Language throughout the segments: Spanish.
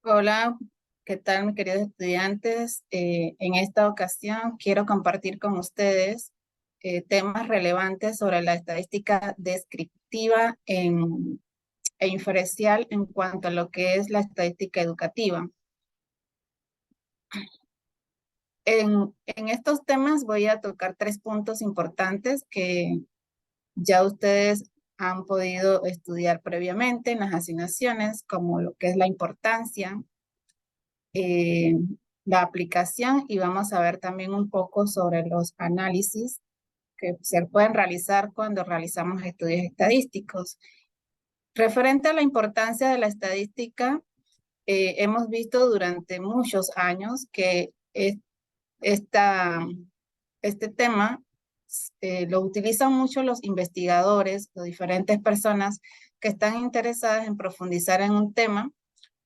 Hola, ¿qué tal, mis queridos estudiantes? En esta ocasión quiero compartir con ustedes temas relevantes sobre la estadística descriptiva e inferencial en cuanto a lo que es la estadística educativa. En estos temas voy a tocar tres puntos importantes que ya ustedes han podido estudiar previamente en las asignaciones, como lo que es la importancia, eh, la aplicación, y vamos a ver también un poco sobre los análisis que se pueden realizar cuando realizamos estudios estadísticos. Referente a la importancia de la estadística, hemos visto durante muchos años que esta, este tema lo utilizan mucho los investigadores o diferentes personas que están interesadas en profundizar en un tema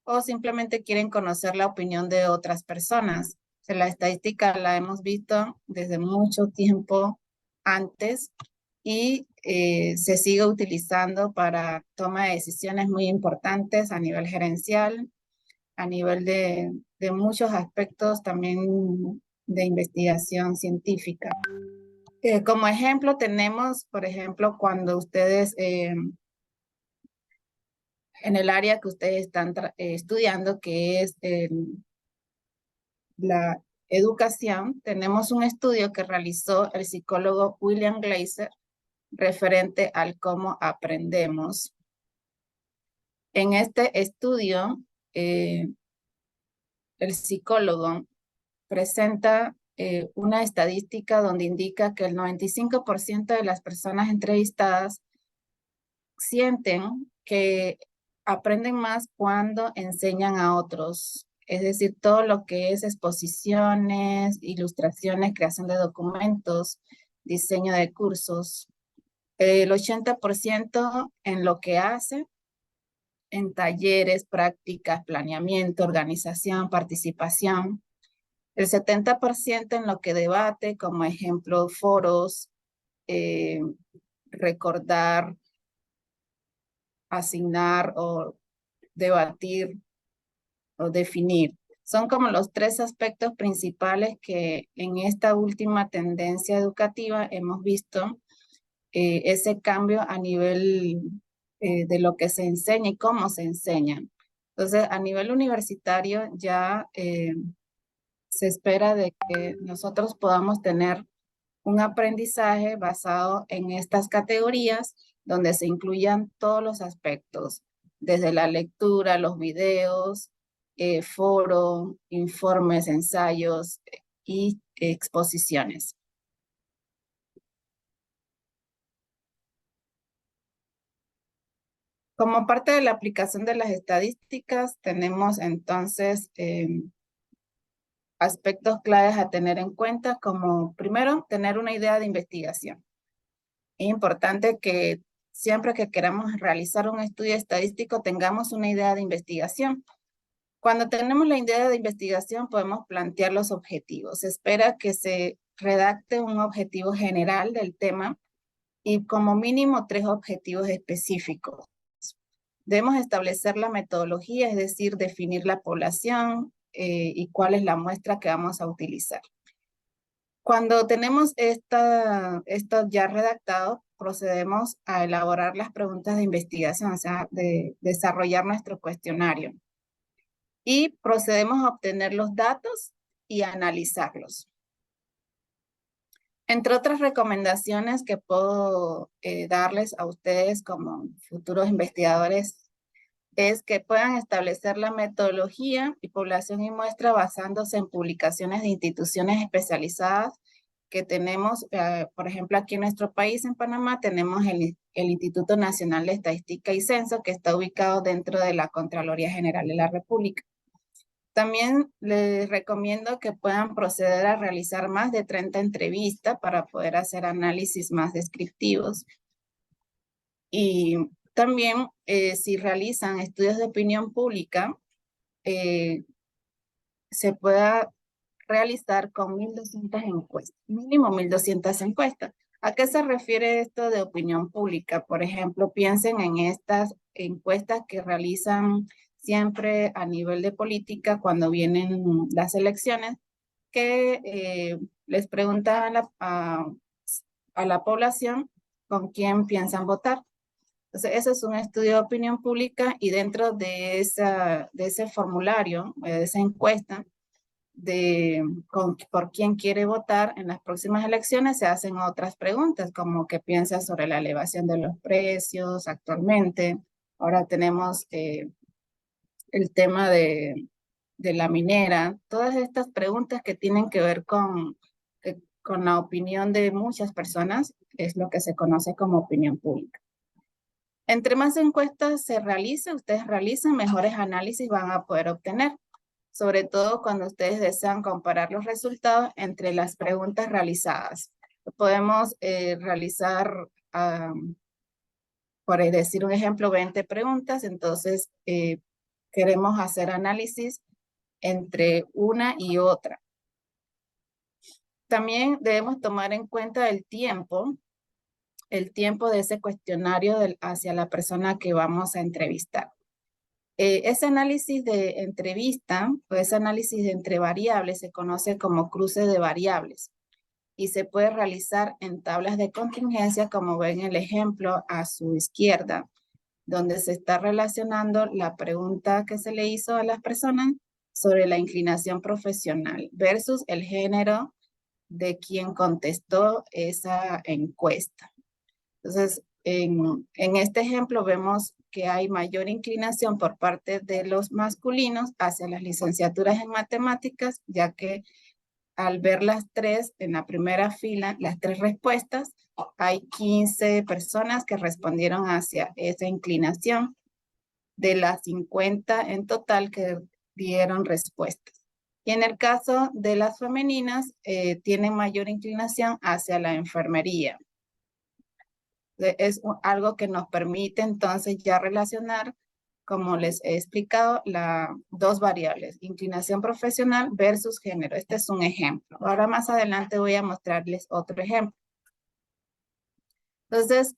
o simplemente quieren conocer la opinión de otras personas. O sea, la estadística la hemos visto desde mucho tiempo antes y se sigue utilizando para toma de decisiones muy importantes a nivel gerencial, a nivel de muchos aspectos también de investigación científica. Como ejemplo tenemos, por ejemplo, cuando ustedes en el área que ustedes están estudiando, que es la educación, tenemos un estudio que realizó el psicólogo William Glasser referente al cómo aprendemos. En este estudio, el psicólogo presenta una estadística donde indica que el 95% de las personas entrevistadas sienten que aprenden más cuando enseñan a otros. Es decir, todo lo que es exposiciones, ilustraciones, creación de documentos, diseño de cursos. El 80% en lo que hace, en talleres, prácticas, planeamiento, organización, participación. El 70% en lo que debate, como ejemplo, foros, eh, recordar, asignar o debatir o definir. Son como los tres aspectos principales que en esta última tendencia educativa hemos visto ese cambio a nivel de lo que se enseña y cómo se enseña. Entonces, a nivel universitario ya se espera de que nosotros podamos tener un aprendizaje basado en estas categorías donde se incluyan todos los aspectos, desde la lectura, los videos, foro, informes, ensayos y exposiciones. Como parte de la aplicación de las estadísticas, tenemos entonces aspectos claves a tener en cuenta, como primero, tener una idea de investigación. Es importante que siempre que queramos realizar un estudio estadístico tengamos una idea de investigación. Cuando tenemos la idea de investigación podemos plantear los objetivos. Se espera que se redacte un objetivo general del tema y como mínimo 3 objetivos específicos. Debemos establecer la metodología, es decir, definir la población y cuál es la muestra que vamos a utilizar. Cuando tenemos esto ya redactado, procedemos a elaborar las preguntas de investigación, o sea, de desarrollar nuestro cuestionario. Y procedemos a obtener los datos y a analizarlos. Entre otras recomendaciones que puedo darles a ustedes como futuros investigadores es que puedan establecer la metodología y población y muestra basándose en publicaciones de instituciones especializadas que tenemos, por ejemplo, aquí en nuestro país, en Panamá, tenemos el Instituto Nacional de Estadística y Censo, que está ubicado dentro de la Contraloría General de la República. También les recomiendo que puedan proceder a realizar más de 30 entrevistas para poder hacer análisis más descriptivos. Y también, si realizan estudios de opinión pública, se pueda realizar con 1.200 encuestas, mínimo 1.200 encuestas. ¿A qué se refiere esto de opinión pública? Por ejemplo, piensen en estas encuestas que realizan siempre a nivel de política cuando vienen las elecciones, que les preguntan a la población con quién piensan votar. Entonces, eso es un estudio de opinión pública y dentro de ese formulario, de esa encuesta, por quién quiere votar en las próximas elecciones, se hacen otras preguntas, como qué piensa sobre la elevación de los precios actualmente. Ahora tenemos el tema de la minera, todas estas preguntas que tienen que ver con la opinión de muchas personas, es lo que se conoce como opinión pública. Entre más encuestas se realicen, ustedes realicen, mejores análisis van a poder obtener, sobre todo cuando ustedes desean comparar los resultados entre las preguntas realizadas. Podemos realizar, por decir un ejemplo, 20 preguntas, entonces queremos hacer análisis entre una y otra. También debemos tomar en cuenta el tiempo de ese cuestionario hacia la persona que vamos a entrevistar. Ese análisis de entrevista o ese análisis de entre variables se conoce como cruce de variables y se puede realizar en tablas de contingencia, como ven el ejemplo a su izquierda, donde se está relacionando la pregunta que se le hizo a las personas sobre la inclinación profesional versus el género de quien contestó esa encuesta. Entonces, en este ejemplo vemos que hay mayor inclinación por parte de los masculinos hacia las licenciaturas en matemáticas, ya que al ver las tres en la primera fila, las tres respuestas, hay 15 personas que respondieron hacia esa inclinación de las 50 en total que dieron respuestas. Y en el caso de las femeninas, tienen mayor inclinación hacia la enfermería. Es algo que nos permite entonces ya relacionar, como les he explicado, dos variables, inclinación profesional versus género. Este es un ejemplo. Ahora más adelante voy a mostrarles otro ejemplo. Entonces,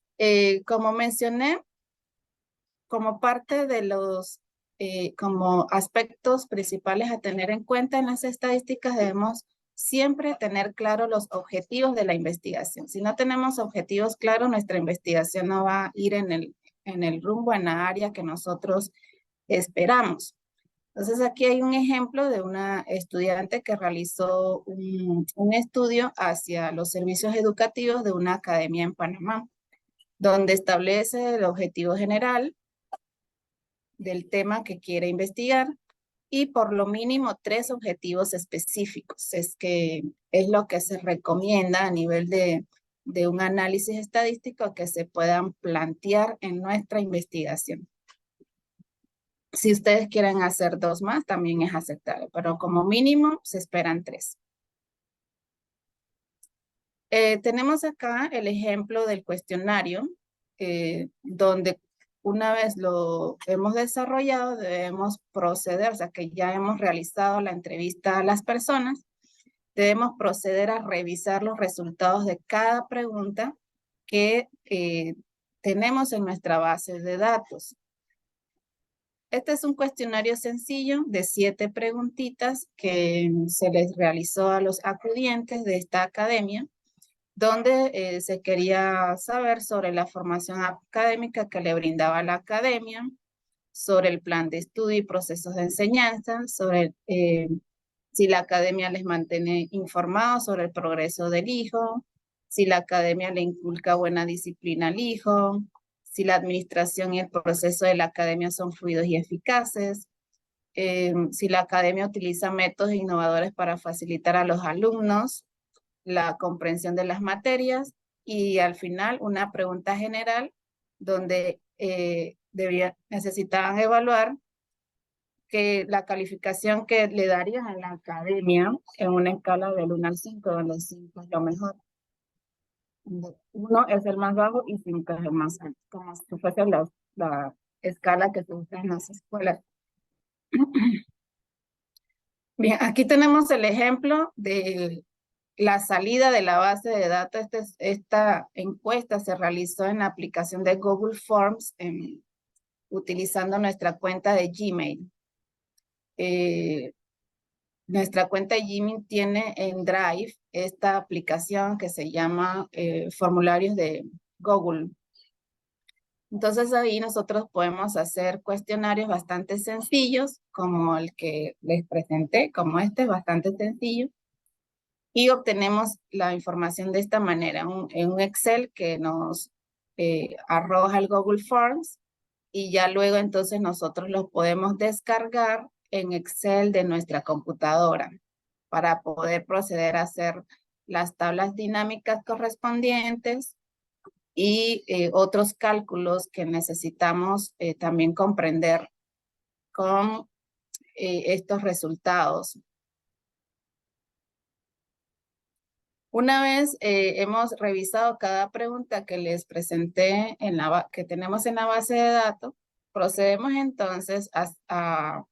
como mencioné, como parte de los como aspectos principales a tener en cuenta en las estadísticas, debemos siempre tener claros los objetivos de la investigación. Si no tenemos objetivos claros, nuestra investigación no va a ir en el rumbo, en la área que nosotros esperamos. Entonces, aquí hay un ejemplo de una estudiante que realizó un estudio hacia los servicios educativos de una academia en Panamá, donde establece el objetivo general del tema que quiere investigar y por lo mínimo 3 objetivos específicos. Es lo que se recomienda a nivel de un análisis estadístico que se puedan plantear en nuestra investigación. Si ustedes quieren hacer 2 más, también es aceptable, pero como mínimo se esperan 3. Tenemos acá el ejemplo del cuestionario, donde una vez lo hemos desarrollado, debemos proceder, o sea que ya hemos realizado la entrevista a las personas, debemos proceder a revisar los resultados de cada pregunta que tenemos en nuestra base de datos. Este es un cuestionario sencillo de 7 preguntitas que se les realizó a los acudientes de esta academia, donde se quería saber sobre la formación académica que le brindaba la academia, sobre el plan de estudio y procesos de enseñanza, sobre si la academia les mantiene informados sobre el progreso del hijo, si la academia le inculca buena disciplina al hijo, si la administración y el proceso de la academia son fluidos y eficaces, si la academia utiliza métodos innovadores para facilitar a los alumnos la comprensión de las materias y al final una pregunta general donde necesitaban evaluar que la calificación que le darían en la academia en una escala del 1 al 5, donde 5 es lo mejor. 1 es el más bajo y 5 es el más alto, como si fuese la escala que se usa en las escuelas. Bien, aquí tenemos el ejemplo de la salida de la base de datos. Esta encuesta se realizó en la aplicación de Google Forms utilizando nuestra cuenta de Gmail. Nuestra cuenta de Gmail tiene en Drive esta aplicación que se llama Formularios de Google. Entonces ahí nosotros podemos hacer cuestionarios bastante sencillos, como el que les presenté, como este es bastante sencillo. Y obtenemos la información de esta manera, en un Excel que nos arroja el Google Forms, y ya luego entonces nosotros los podemos descargar en Excel de nuestra computadora para poder proceder a hacer las tablas dinámicas correspondientes y otros cálculos que necesitamos también comprender con estos resultados. Una vez hemos revisado cada pregunta que les presenté que tenemos en la base de datos, procedemos entonces a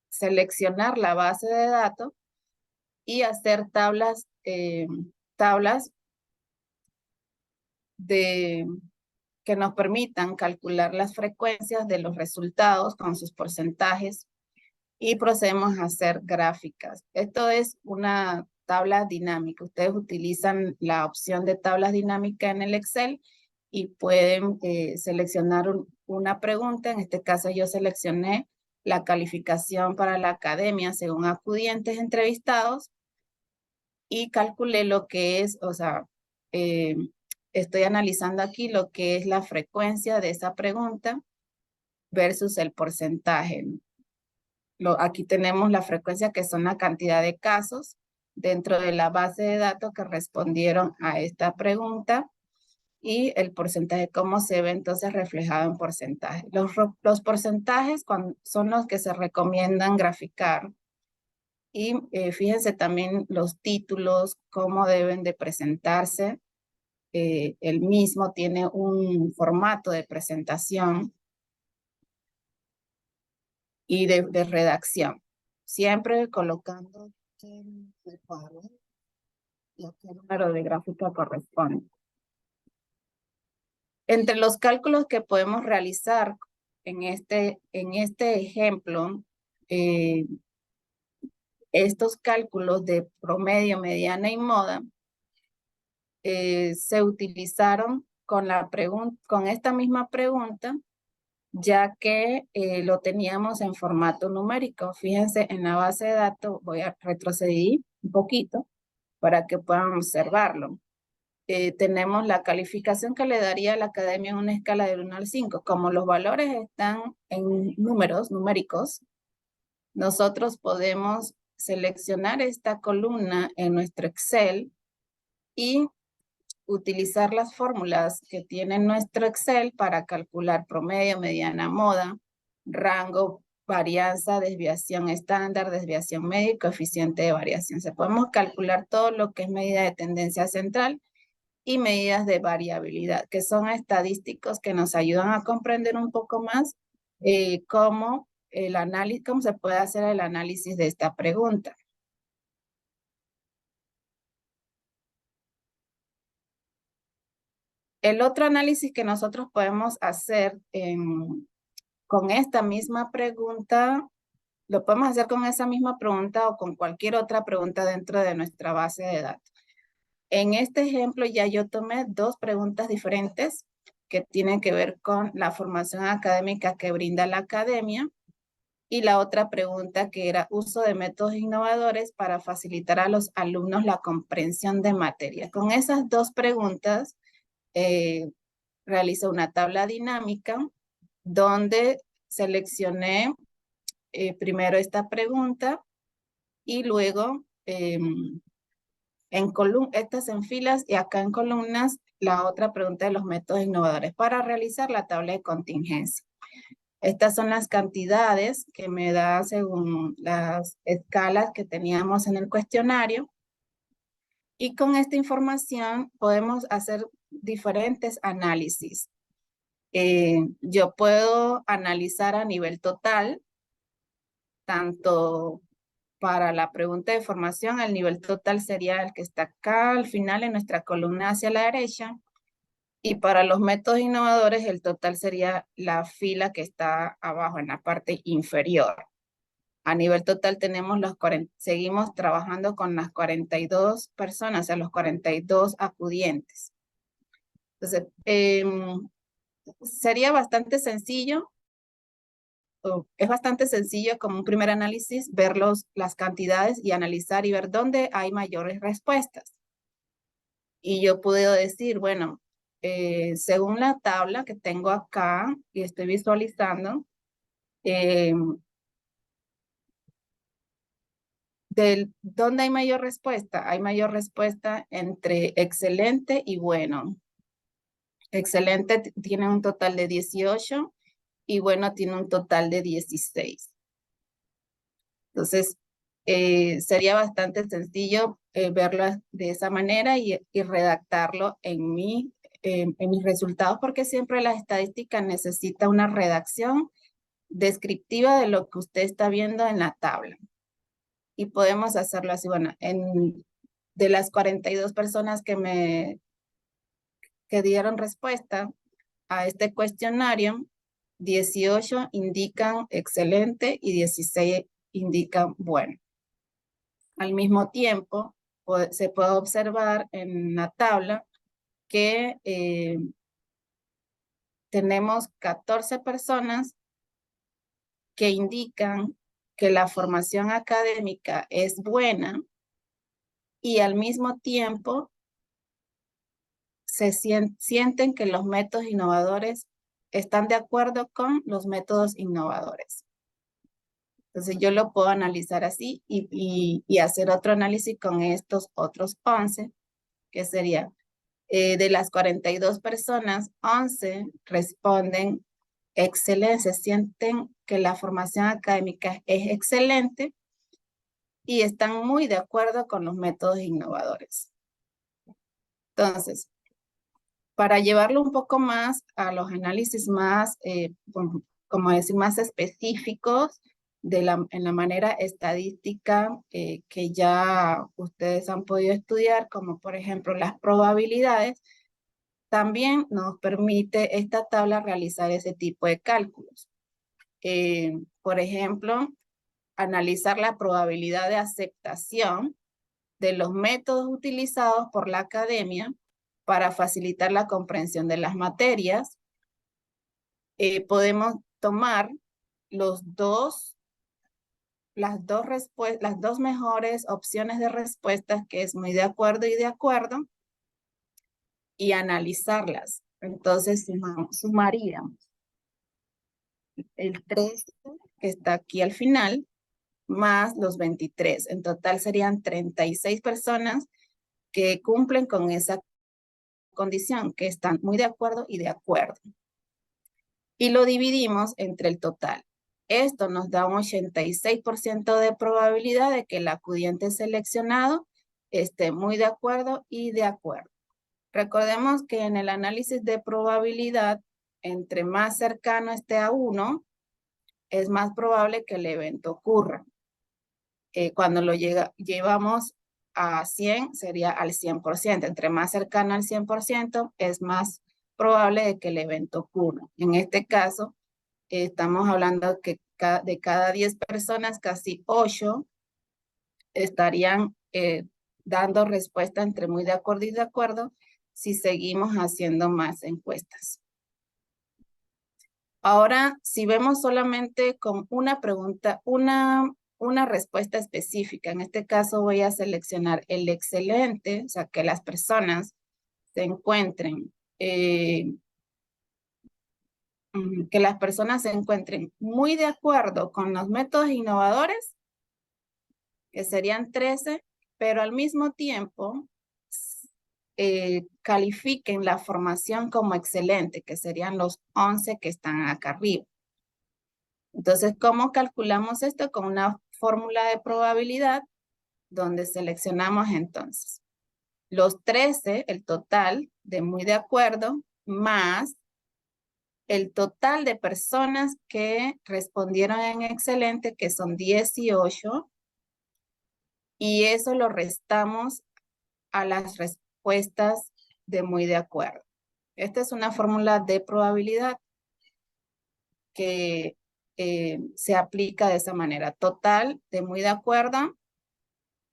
seleccionar la base de datos y hacer tablas que nos permitan calcular las frecuencias de los resultados con sus porcentajes y procedemos a hacer gráficas. Esto es una tabla dinámica. Ustedes utilizan la opción de tablas dinámicas en el Excel y pueden seleccionar una pregunta. En este caso yo seleccioné la calificación para la academia según acudientes entrevistados y calculé lo que es, o sea, estoy analizando aquí lo que es la frecuencia de esa pregunta versus el porcentaje. Aquí tenemos la frecuencia, que son la cantidad de casos dentro de la base de datos que respondieron a esta pregunta, y el porcentaje, cómo se ve entonces reflejado en porcentaje. Los porcentajes son los que se recomiendan graficar. Y fíjense también los títulos, cómo deben de presentarse. El mismo tiene un formato de presentación y de redacción. Siempre colocando el paro y a qué número de gráfica corresponde. Entre los cálculos que podemos realizar en este ejemplo, estos cálculos de promedio, mediana y moda se utilizaron con esta misma pregunta, ya que lo teníamos en formato numérico. Fíjense en la base de datos, voy a retroceder un poquito para que puedan observarlo. Tenemos la calificación que le daría a la academia en una escala del 1 al 5. Como los valores están en números numéricos, nosotros podemos seleccionar esta columna en nuestro Excel y utilizar las fórmulas que tiene nuestro Excel para calcular promedio, mediana, moda, rango, varianza, desviación estándar, desviación media y coeficiente de variación. Podemos calcular todo lo que es medida de tendencia central y medidas de variabilidad, que son estadísticos que nos ayudan a comprender un poco más cómo se puede hacer el análisis de esta pregunta. El otro análisis que nosotros podemos hacer con esta misma pregunta, lo podemos hacer con esa misma pregunta o con cualquier otra pregunta dentro de nuestra base de datos. En este ejemplo ya yo tomé dos preguntas diferentes que tienen que ver con la formación académica que brinda la academia, y la otra pregunta que era uso de métodos innovadores para facilitar a los alumnos la comprensión de materia. Con esas dos preguntas realicé una tabla dinámica donde seleccioné primero esta pregunta y luego estas en filas y acá en columnas la otra pregunta de los métodos innovadores para realizar la tabla de contingencia. Estas son las cantidades que me da según las escalas que teníamos en el cuestionario. Y con esta información podemos hacer diferentes análisis. Yo puedo analizar a nivel total, tanto para la pregunta de formación, el nivel total sería el que está acá al final en nuestra columna hacia la derecha. Y para los métodos innovadores, el total sería la fila que está abajo, en la parte inferior. A nivel total tenemos seguimos trabajando con las 42 personas, o sea, los 42 acudientes. Entonces, sería bastante sencillo, es bastante sencillo como un primer análisis, ver las cantidades y analizar y ver dónde hay mayores respuestas. Y yo puedo decir, bueno, según la tabla que tengo acá y estoy visualizando, ¿dónde hay mayor respuesta? Hay mayor respuesta entre excelente y bueno. Excelente tiene un total de 18 y bueno tiene un total de 16. Entonces, sería bastante sencillo verlo de esa manera y redactarlo en mis resultados, porque siempre la estadística necesita una redacción descriptiva de lo que usted está viendo en la tabla. Y podemos hacerlo así, bueno, de las 42 personas que dieron respuesta a este cuestionario, 18 indican excelente y 16 indican bueno. Al mismo tiempo, se puede observar en la tabla que tenemos 14 personas que indican que la formación académica es buena y al mismo tiempo sienten que los métodos innovadores están de acuerdo con los métodos innovadores. Entonces yo lo puedo analizar así y hacer otro análisis con estos otros 11, que sería de las 42 personas, 11 responden excelente, sienten que la formación académica es excelente y están muy de acuerdo con los métodos innovadores. Entonces, para llevarlo un poco más a los análisis más, como decir, más específicos en la manera estadística que ya ustedes han podido estudiar, como por ejemplo las probabilidades, también nos permite esta tabla realizar ese tipo de cálculos. Por ejemplo, analizar la probabilidad de aceptación de los métodos utilizados por la academia para facilitar la comprensión de las materias. Podemos tomar las dos mejores opciones de respuestas, que es muy de acuerdo y de acuerdo, y analizarlas. Entonces sumaríamos el 13 que está aquí al final, más los 23. En total serían 36 personas que cumplen con esa condición, que están muy de acuerdo y de acuerdo. Y lo dividimos entre el total. Esto nos da un 86% de probabilidad de que el acudiente seleccionado esté muy de acuerdo y de acuerdo. Recordemos que en el análisis de probabilidad, entre más cercano esté a 1, es más probable que el evento ocurra. Cuando lo llevamos a 100, sería al 100%. Entre más cercano al 100%, es más probable de que el evento ocurra. En este caso, estamos hablando que de cada 10 personas, casi 8 estarían dando respuesta entre muy de acuerdo y de acuerdo si seguimos haciendo más encuestas. Ahora, si vemos solamente con una pregunta, una respuesta específica, en este caso voy a seleccionar el excelente, o sea, que las personas se encuentren, muy de acuerdo con los métodos innovadores, que serían 13, pero al mismo tiempo califiquen la formación como excelente, que serían los 11 que están acá arriba. Entonces, ¿cómo calculamos esto? Con una fórmula de probabilidad donde seleccionamos entonces los 13, el total de muy de acuerdo, más el total de personas que respondieron en excelente, que son 18, y eso lo restamos a las respuestas de muy de acuerdo. Esta es una fórmula de probabilidad que se aplica de esa manera. Total de muy de acuerdo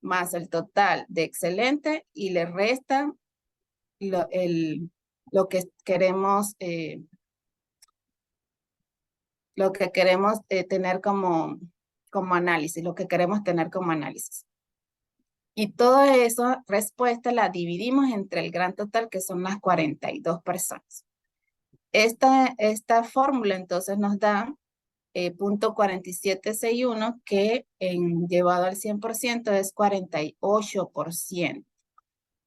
más el total de excelente y le resta lo que queremos, tener como análisis, lo que queremos tener como análisis. Y toda esa respuesta la dividimos entre el gran total, que son las 42 personas. Esta fórmula entonces nos da .4761, que llevado al 100% es 48%.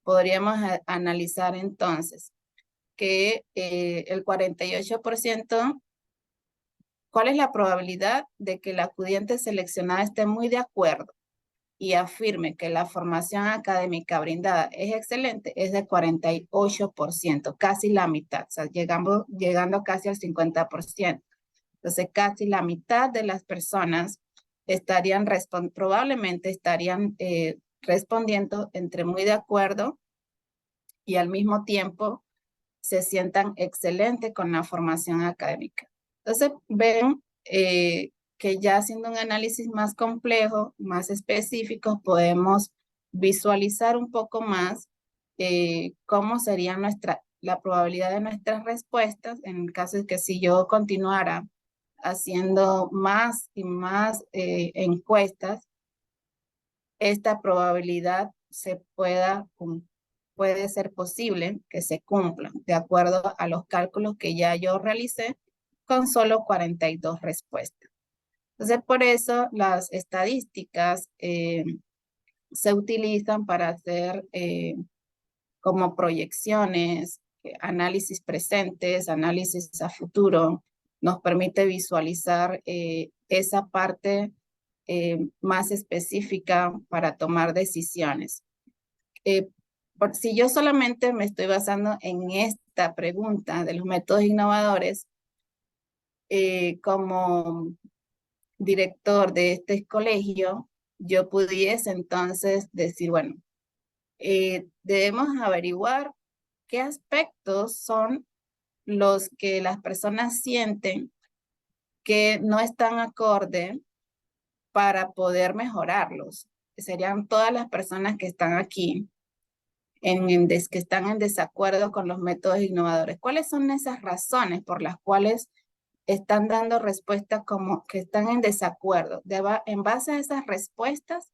Podríamos analizar entonces que el 48%, ¿cuál es la probabilidad de que la acudiente seleccionada esté muy de acuerdo y afirme que la formación académica brindada es excelente? Es de 48%, casi la mitad, o sea, llegando casi al 50%. Entonces, casi la mitad de las personas probablemente estarían respondiendo entre muy de acuerdo y al mismo tiempo se sientan excelentes con la formación académica. Entonces, ven que ya haciendo un análisis más complejo, más específico, podemos visualizar un poco más cómo sería la probabilidad de nuestras respuestas en el caso de que si yo continuara haciendo más y más encuestas, esta probabilidad puede ser posible que se cumpla de acuerdo a los cálculos que ya yo realicé con solo 42 respuestas. Entonces, por eso las estadísticas se utilizan para hacer como proyecciones, análisis presentes, análisis a futuro. Nos permite visualizar esa parte más específica para tomar decisiones. Si yo solamente me estoy basando en esta pregunta de los métodos innovadores, como director de este colegio, yo pudiese entonces decir, bueno, debemos averiguar qué aspectos son los que las personas sienten que no están acorde para poder mejorarlos. Serían todas las personas que están aquí, que están en desacuerdo con los métodos innovadores. ¿Cuáles son esas razones por las cuales están dando respuestas como que están en desacuerdo? En base a esas respuestas,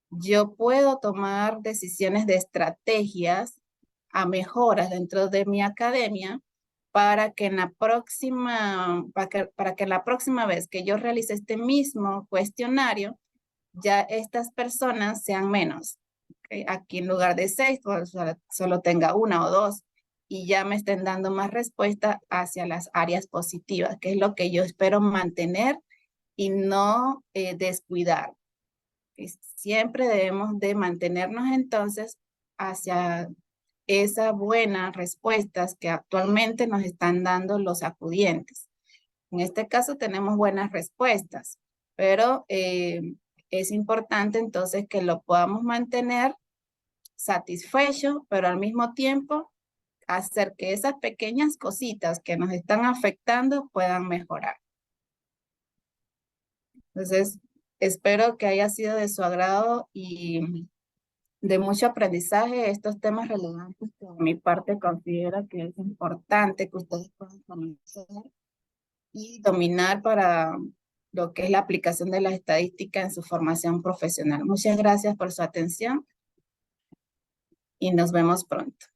yo puedo tomar decisiones de estrategias a mejoras dentro de mi academia para que en la próxima vez que yo realice este mismo cuestionario, ya estas personas sean menos. ¿Okay? Aquí en lugar de 6, pues, solo tenga 1 o 2 y ya me estén dando más respuesta hacia las áreas positivas, que es lo que yo espero mantener y no descuidar. Siempre debemos de mantenernos entonces hacia esas buenas respuestas que actualmente nos están dando los acudientes. En este caso tenemos buenas respuestas, pero es importante entonces que lo podamos mantener satisfecho, pero al mismo tiempo hacer que esas pequeñas cositas que nos están afectando puedan mejorar. Entonces, espero que haya sido de su agrado y de mucho aprendizaje estos temas relevantes que de mi parte considero que es importante que ustedes puedan conocer y dominar para lo que es la aplicación de la estadística en su formación profesional. Muchas gracias por su atención y nos vemos pronto.